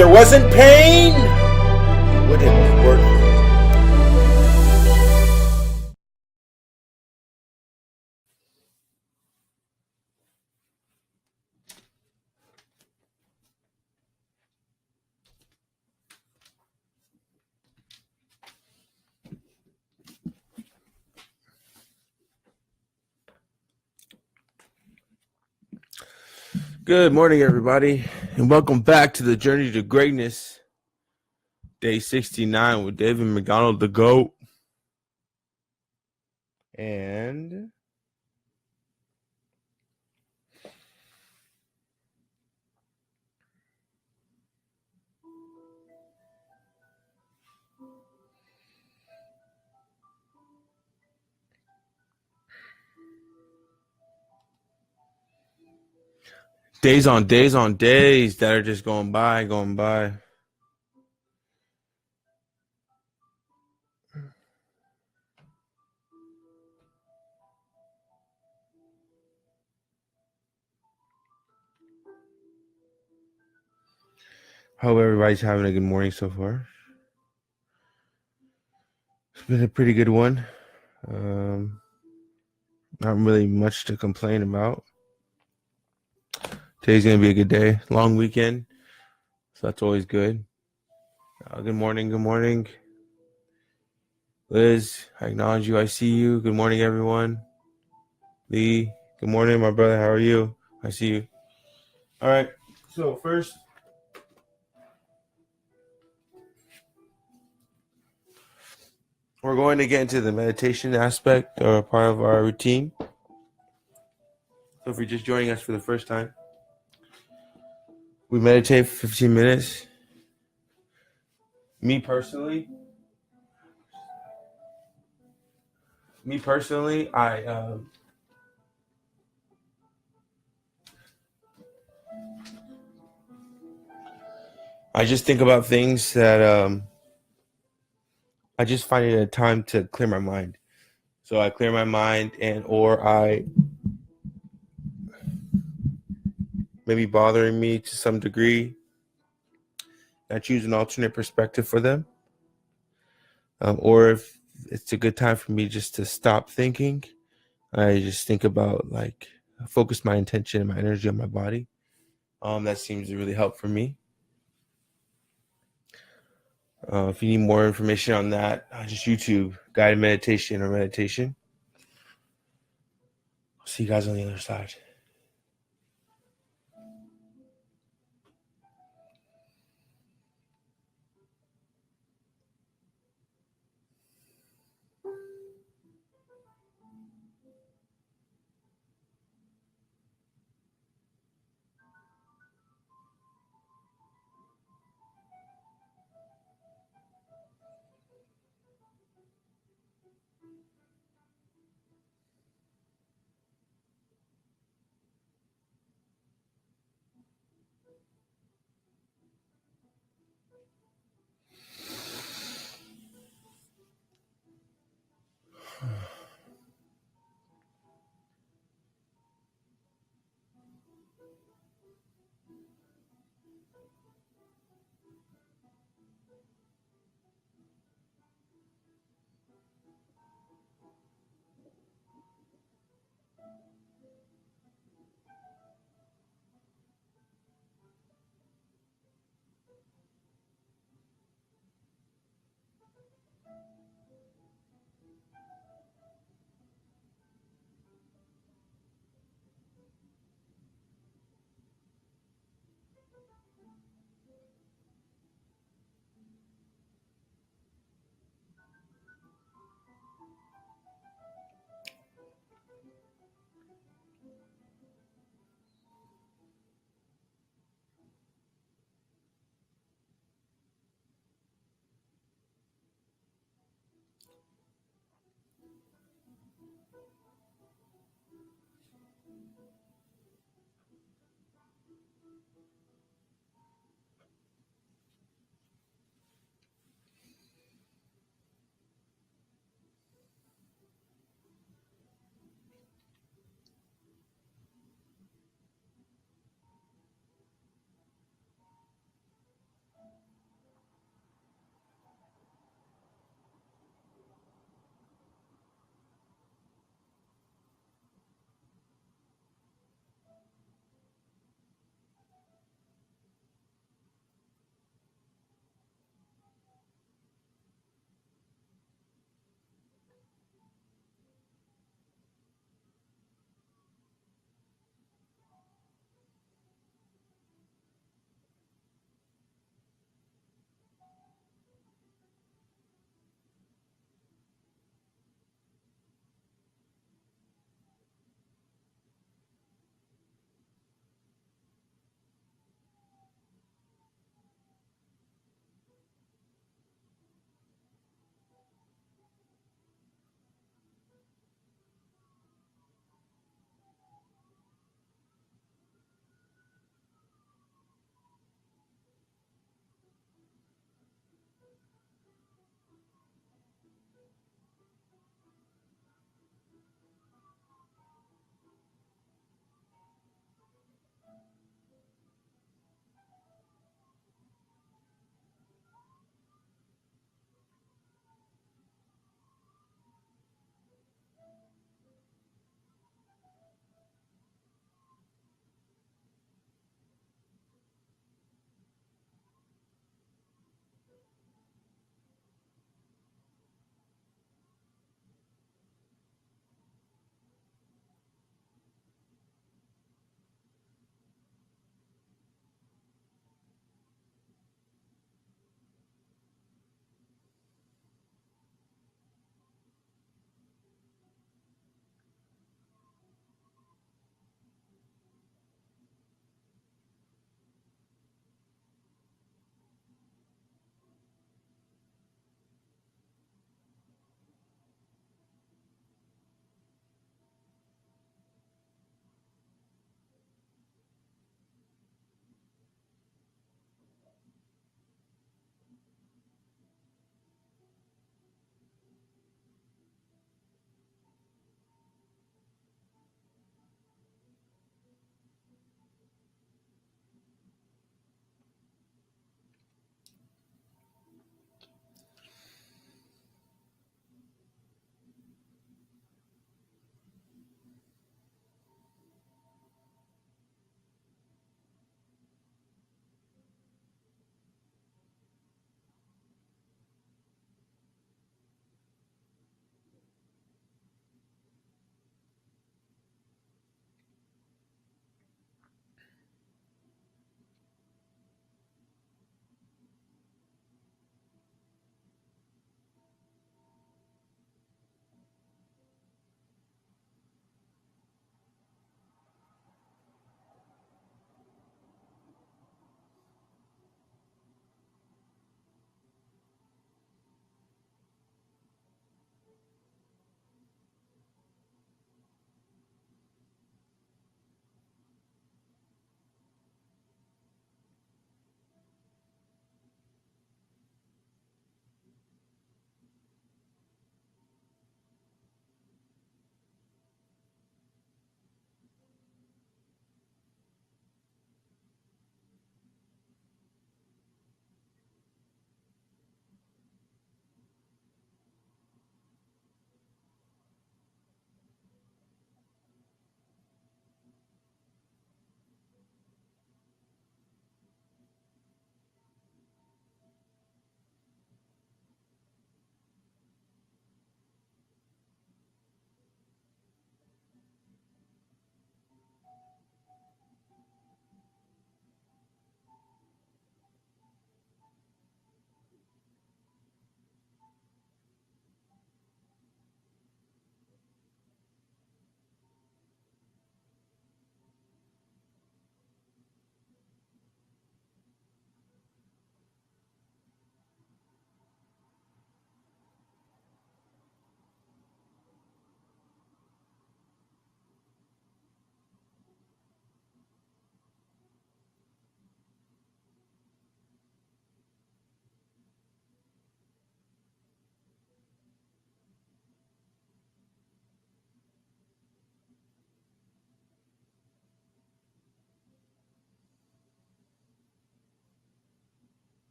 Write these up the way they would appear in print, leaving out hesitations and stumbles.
there wasn't pain, it wouldn't be worth it. Good morning, everybody, and welcome back to the Journey to Greatness, day 69 with David McDonald, the GOAT. And days on days that are just going by. Hope everybody's having a good morning so far. It's been a pretty good one. Not really much to complain about. Today's going to be a good day. Long weekend, so that's always good. Good morning. Liz, I acknowledge you. I see you. Good morning, everyone. Lee, good morning, my brother. How are you? I see you. All right. So first, we're going to get into the meditation aspect or part of our routine. So if you're just joining us for the first time, we meditate for 15 minutes. Me personally, I just think about things that I just find it a time to clear my mind. So I clear my mind or I maybe bothering me to some degree. I choose an alternate perspective for them. Or if it's a good time for me just to stop thinking, I just think about focus my intention and my energy on my body. That seems to really help for me. If you need more information on that, just YouTube guided meditation or meditation. I'll see you guys on the other side.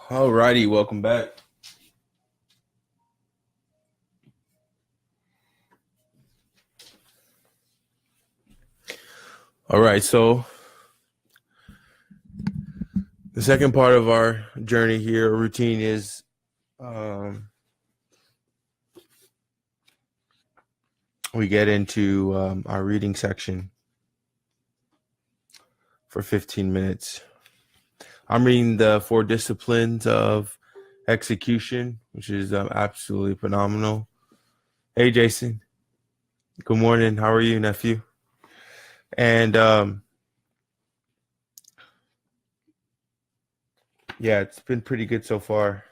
Alrighty, welcome back. All right, so the second part of our journey here, routine, is we get into our reading section for 15 minutes. I'm reading the 4 Disciplines of Execution, which is absolutely phenomenal. Hey, Jason. Good morning. How are you, nephew? And yeah, it's been pretty good so far.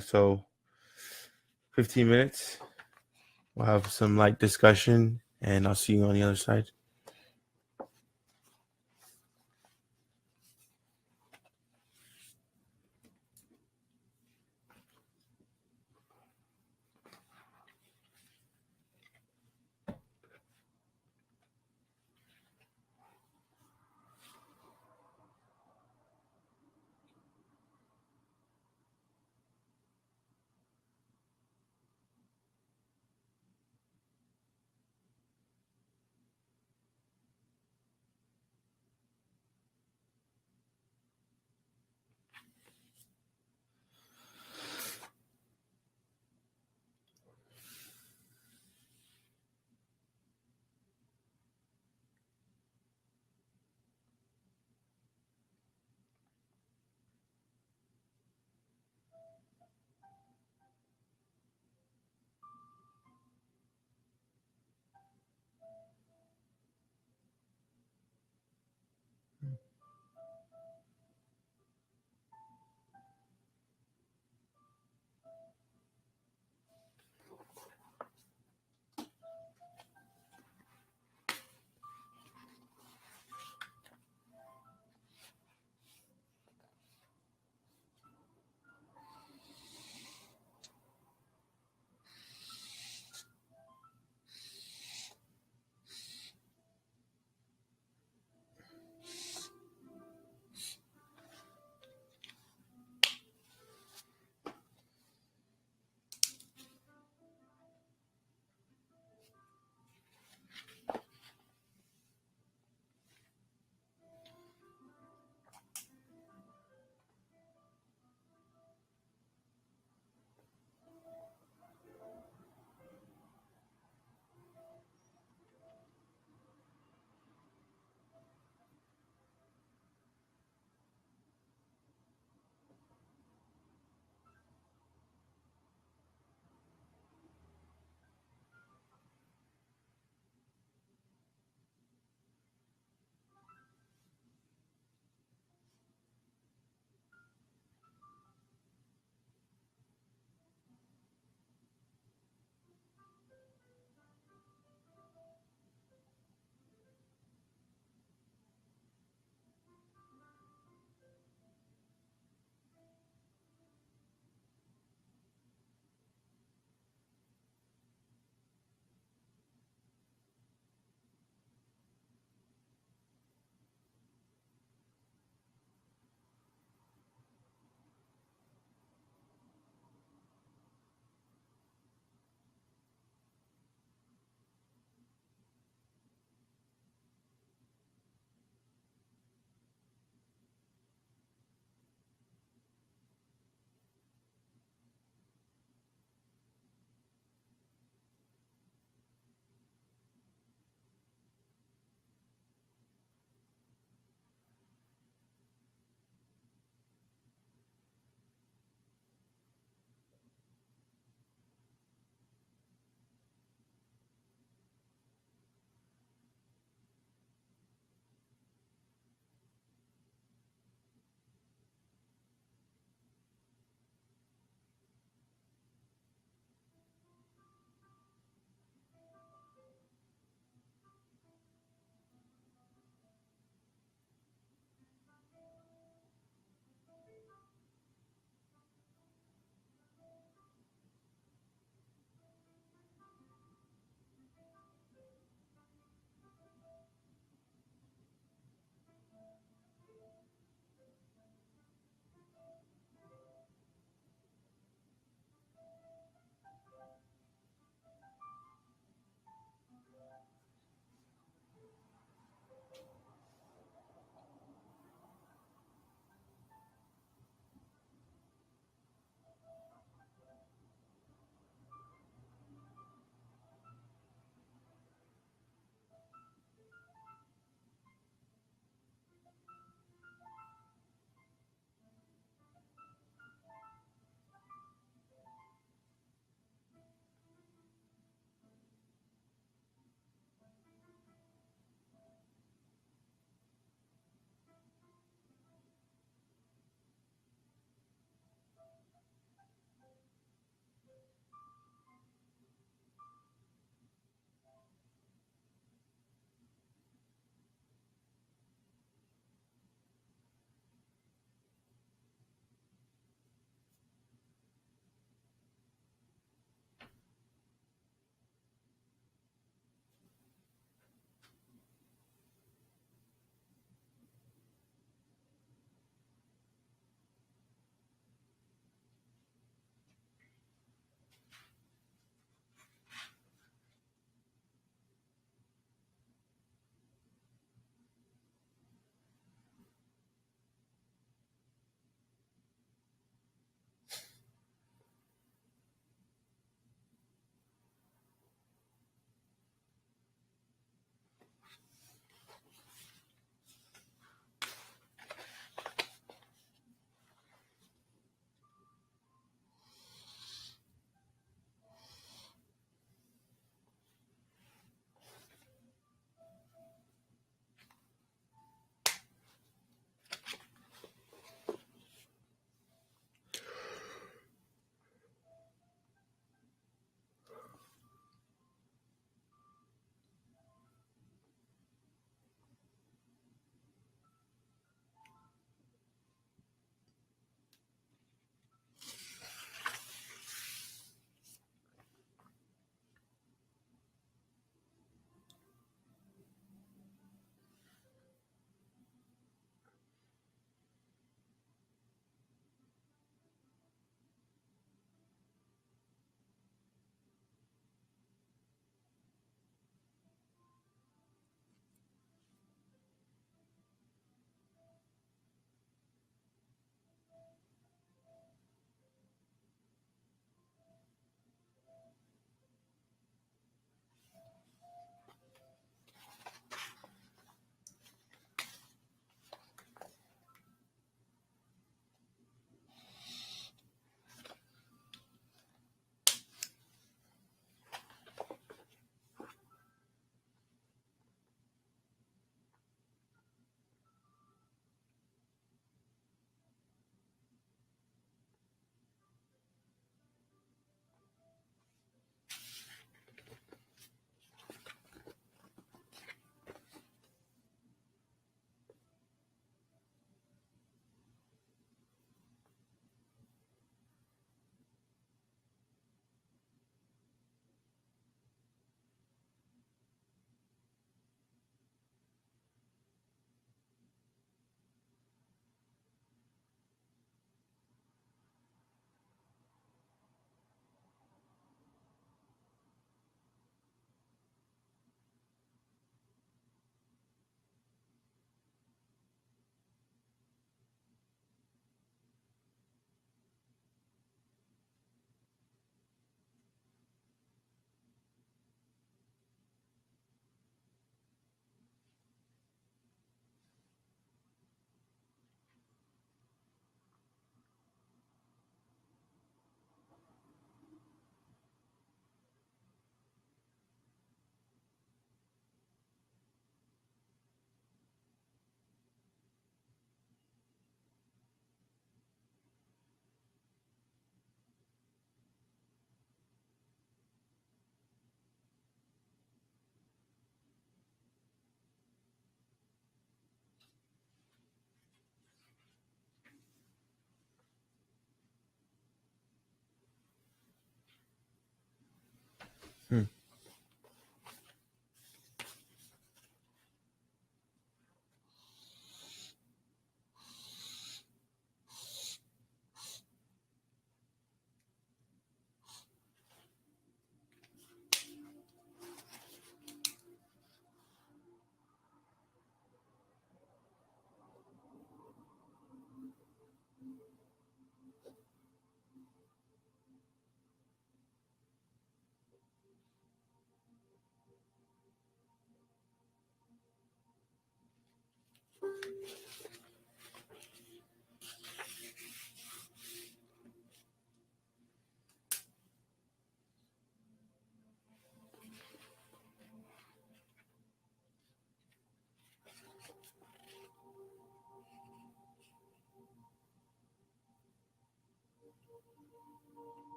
So 15 minutes. We'll have some light discussion, and I'll see you on the other side.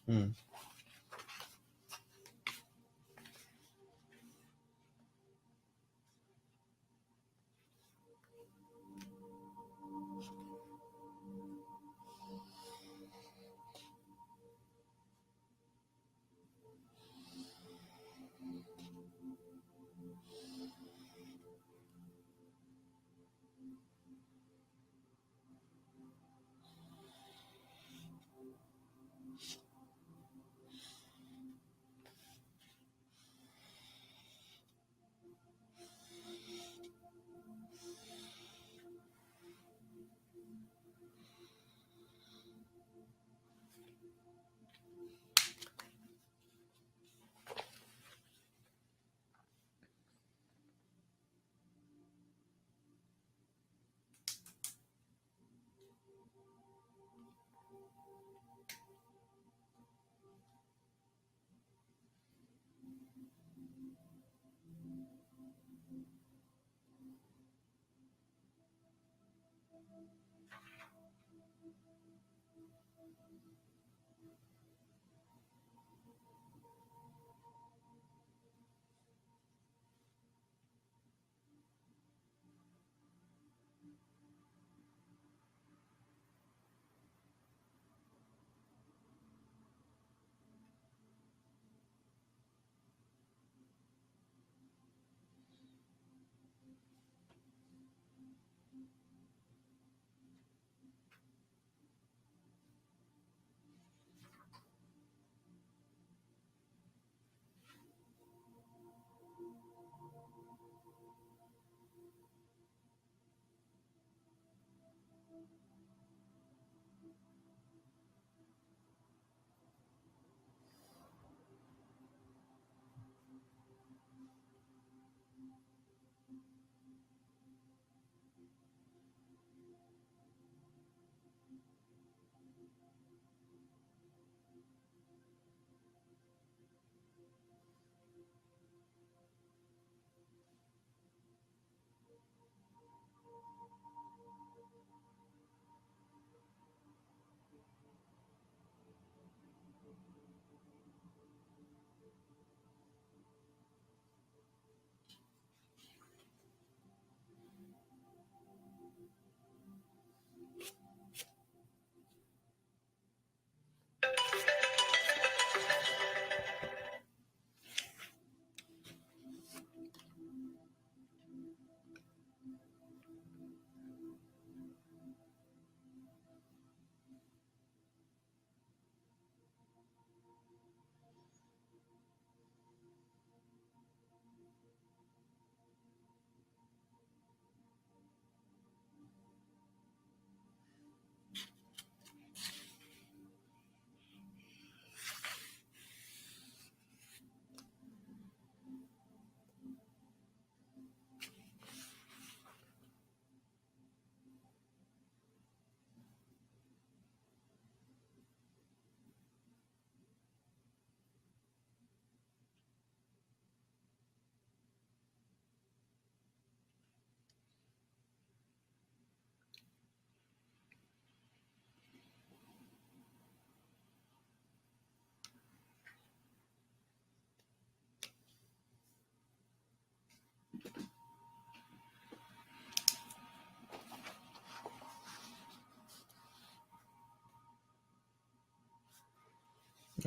Hmm.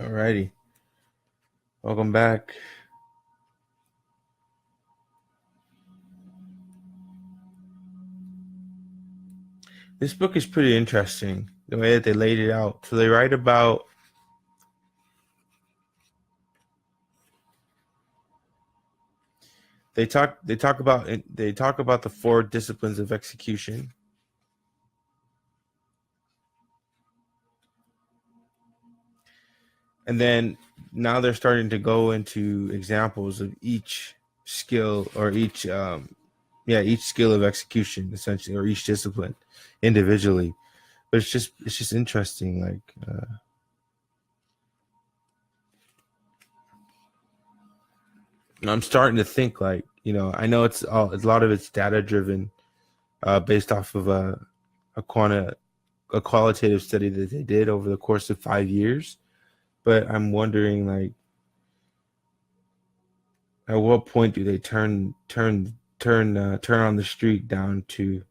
Alrighty. Welcome back. This book is pretty interesting, the way that they laid it out. So they write about they talk about the four disciplines of execution. And then now they're starting to go into examples of each skill or each skill of execution essentially, or each discipline individually. But it's just interesting, like I'm starting to think, like, I know it's a lot of it's data driven, based off of a quanti- a qualitative study that they did over the course of 5 years. But I'm wondering, like, at what point do they turn on the street down to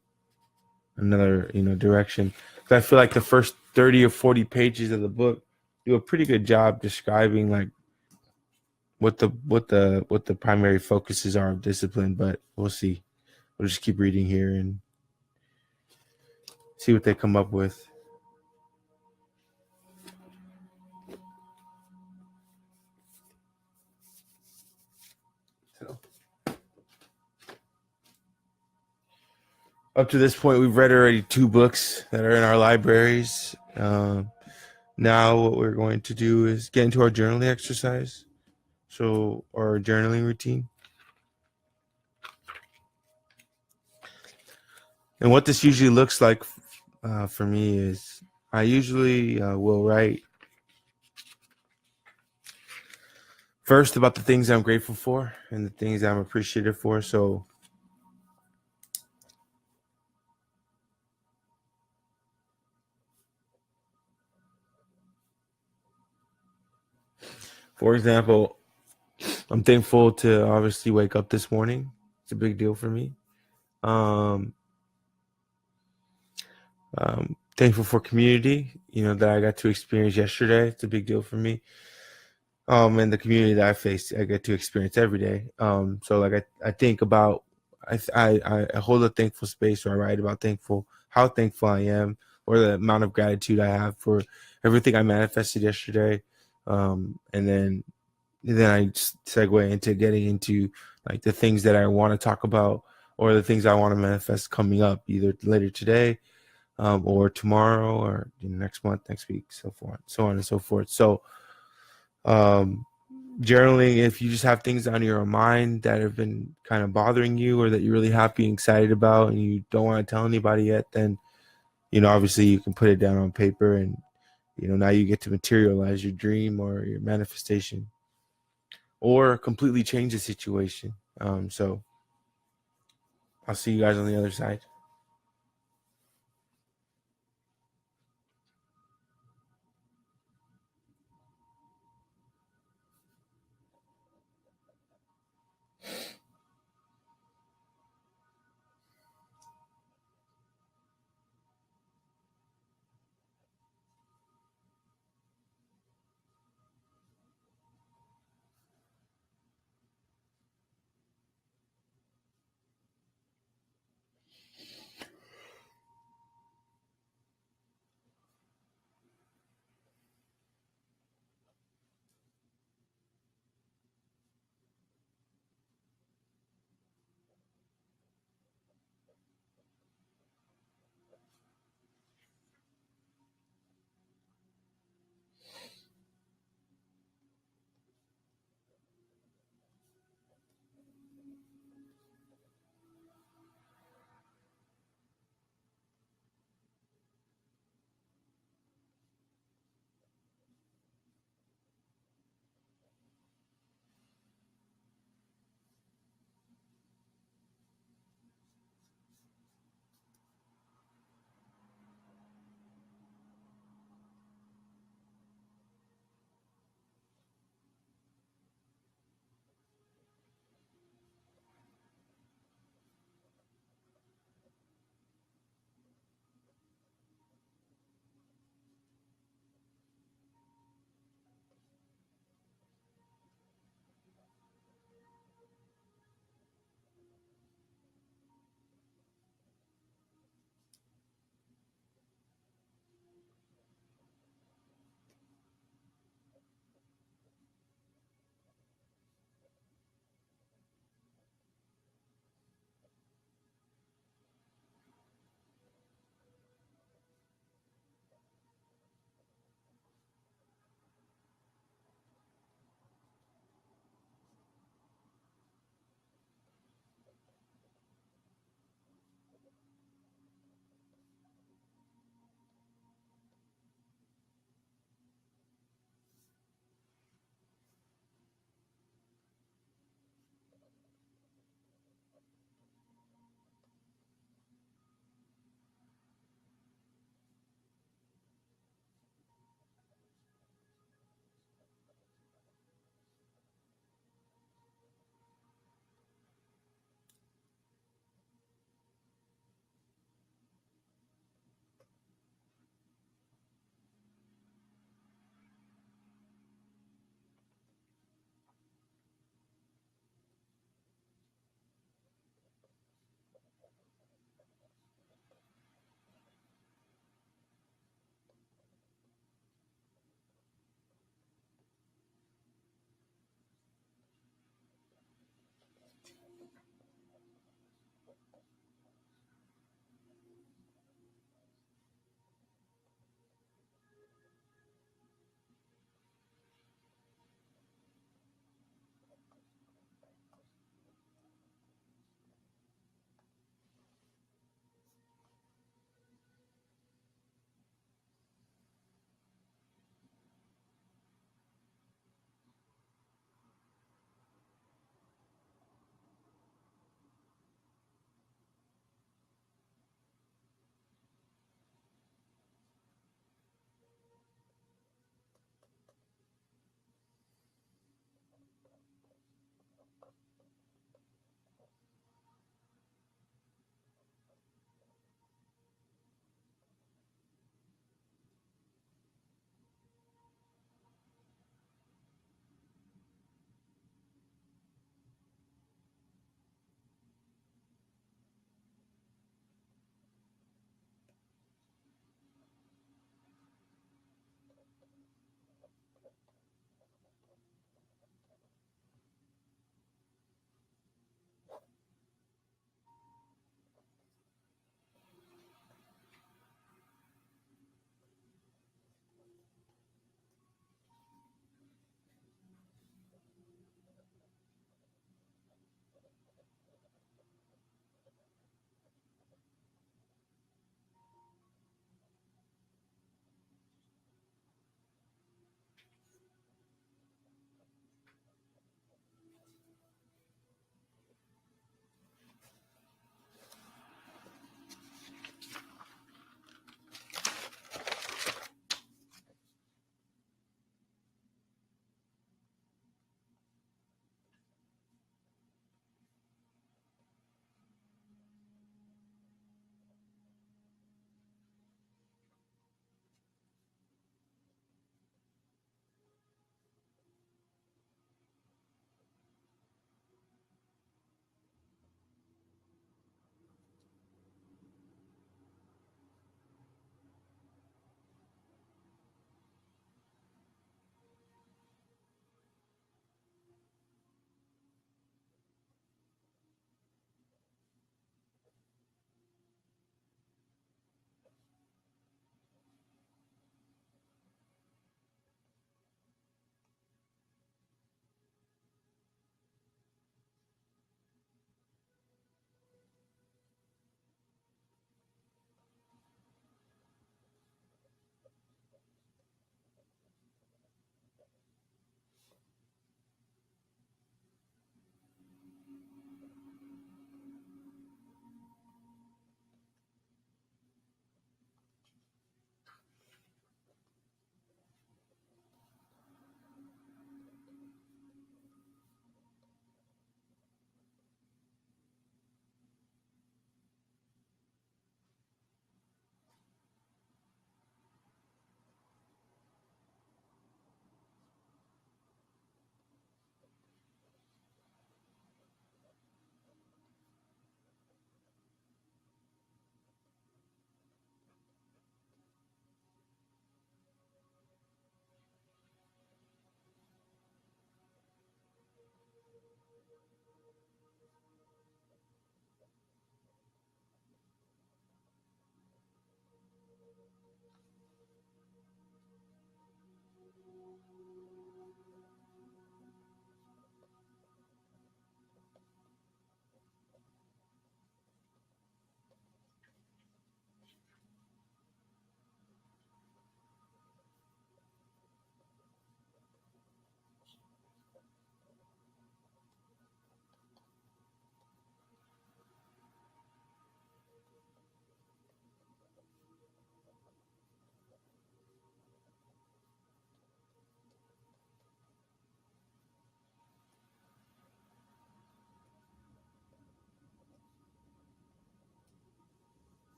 another direction? Because I feel like the first 30 or 40 pages of the book do a pretty good job describing, like, what the primary focuses are of discipline. But we'll see. We'll just keep reading here and see what they come up with. So, up to this point, we've read already 2 books that are in our libraries. Now, what we're going to do is get into our journaling exercise. So, our journaling routine. And what this usually looks like for me is I usually will write first about the things I'm grateful for and the things I'm appreciative for. So, for example, I'm thankful to obviously wake up this morning. It's a big deal for me. Um, Thankful for community, that I got to experience yesterday. It's a big deal for me. And the community that I get to experience every day. So, like, I think about, I hold a thankful space where I write about how thankful I am, or the amount of gratitude I have for everything I manifested yesterday. And then I just segue into getting into, like, the things that I want to talk about, or the things I want to manifest coming up, either later today, or tomorrow, or next month, next week, so on and so forth. So, um, journaling, if you just have things on your mind that have been kind of bothering you, or that you're really happy and excited about and you don't want to tell anybody yet, then obviously you can put it down on paper, and now you get to materialize your dream or your manifestation, or completely change the situation. So I'll see you guys on the other side.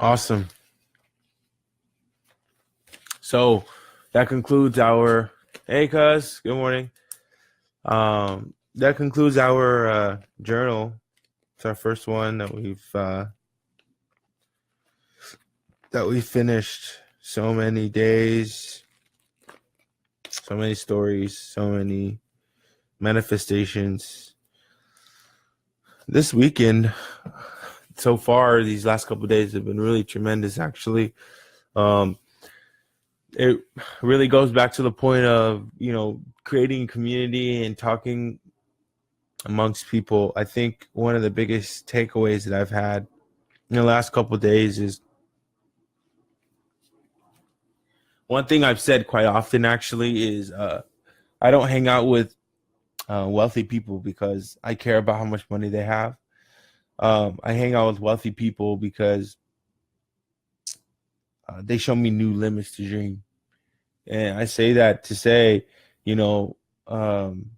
Awesome. So that concludes our hey cuz, good morning. That concludes our journal. It's our first one that we finished. So many days, so many stories, so many manifestations. This weekend, so far, these last couple of days have been really tremendous, actually. It really goes back to the point of, creating community and talking amongst people. I think one of the biggest takeaways that I've had in the last couple of days is one thing I've said quite often, actually, is I don't hang out with wealthy people because I care about how much money they have. I hang out with wealthy people because they show me new limits to dream. And I say that to say, you know, um,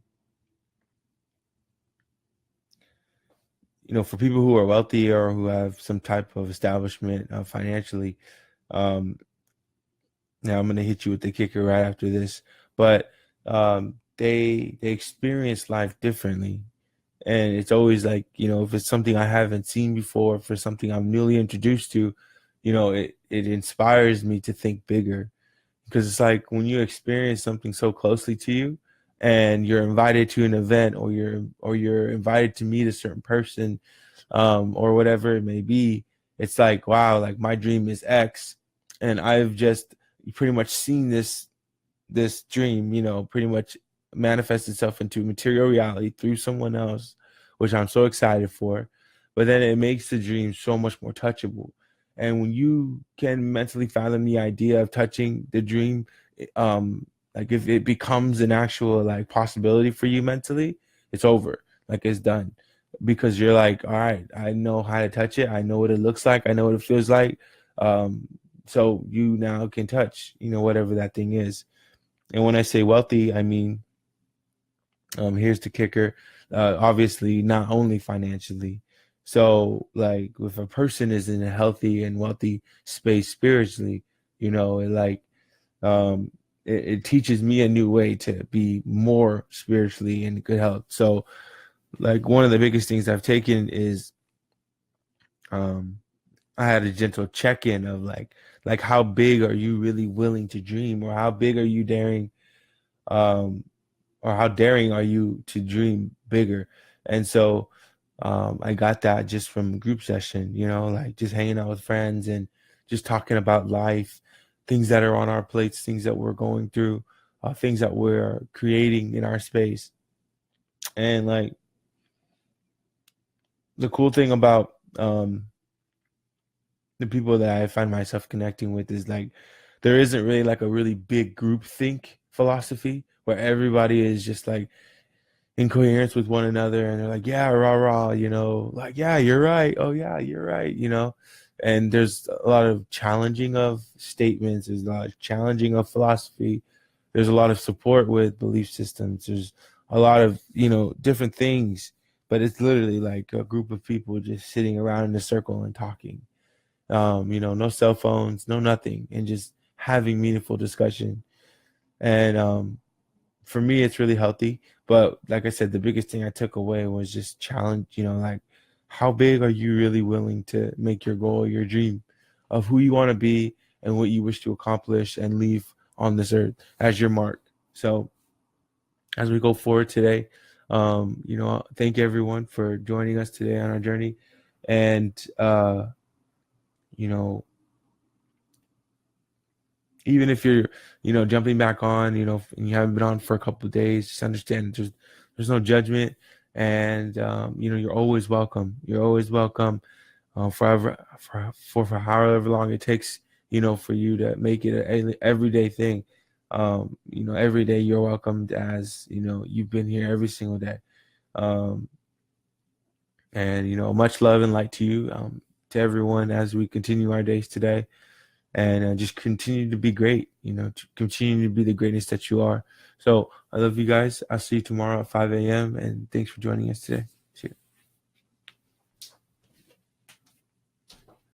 for people who are wealthy or who have some type of establishment financially, um, now I'm going to hit you with the kicker right after this, but they experience life differently. And it's always like, if it's something I haven't seen before, if it's something I'm newly introduced to, it inspires me to think bigger. Because it's like when you experience something so closely to you and you're invited to an event, or you're invited to meet a certain person, or whatever it may be, it's like, wow, like my dream is X, and I've just pretty much seen this dream, pretty much manifest itself into material reality through someone else, which I'm so excited for. But then it makes the dream so much more touchable. And when you can mentally fathom the idea of touching the dream, like if it becomes an actual like possibility for you mentally, it's over. Like it's done. Because you're like, all right, I know how to touch it. I know what it looks like. I know what it feels like. Um, so you now can touch, whatever that thing is. And when I say wealthy, I mean, here's the kicker. Obviously, not only financially. So, like, if a person is in a healthy and wealthy space spiritually, it like it teaches me a new way to be more spiritually in good health. So, like, one of the biggest things I've taken is um, I had a gentle check-in of like how big are you really willing to dream, or how big are you daring, um, or how daring are you to dream bigger? And so I got that just from group session, like just hanging out with friends and just talking about life, things that are on our plates, things that we're going through, things that we're creating in our space. And like the cool thing about the people that I find myself connecting with is like there isn't really like a really big group think philosophy where everybody is just like in coherence with one another, and they're like, yeah, rah rah, like, yeah, you're right, oh yeah, you're right, and there's a lot of challenging of statements, there's a lot of challenging of philosophy, there's a lot of support with belief systems, there's a lot of different things, but it's literally like a group of people just sitting around in a circle and talking, no cell phones, no nothing, and just having meaningful discussion. And for me, it's really healthy. But like I said, the biggest thing I took away was just challenge, like how big are you really willing to make your goal, your dream of who you want to be and what you wish to accomplish and leave on this earth as your mark. So as we go forward today, thank everyone for joining us today on our journey. And, you know, even if you're, jumping back on, and you haven't been on for a couple of days, just understand there's no judgment, and you're always welcome. You're always welcome, forever for however long it takes, for you to make it an everyday thing. Every day you're welcomed, as you've been here every single day. Um, and much love and light to you, to everyone as we continue our days today. And just continue to be great, to continue to be the greatness that you are. So I love you guys. I'll see you tomorrow at 5 a.m. And thanks for joining us today.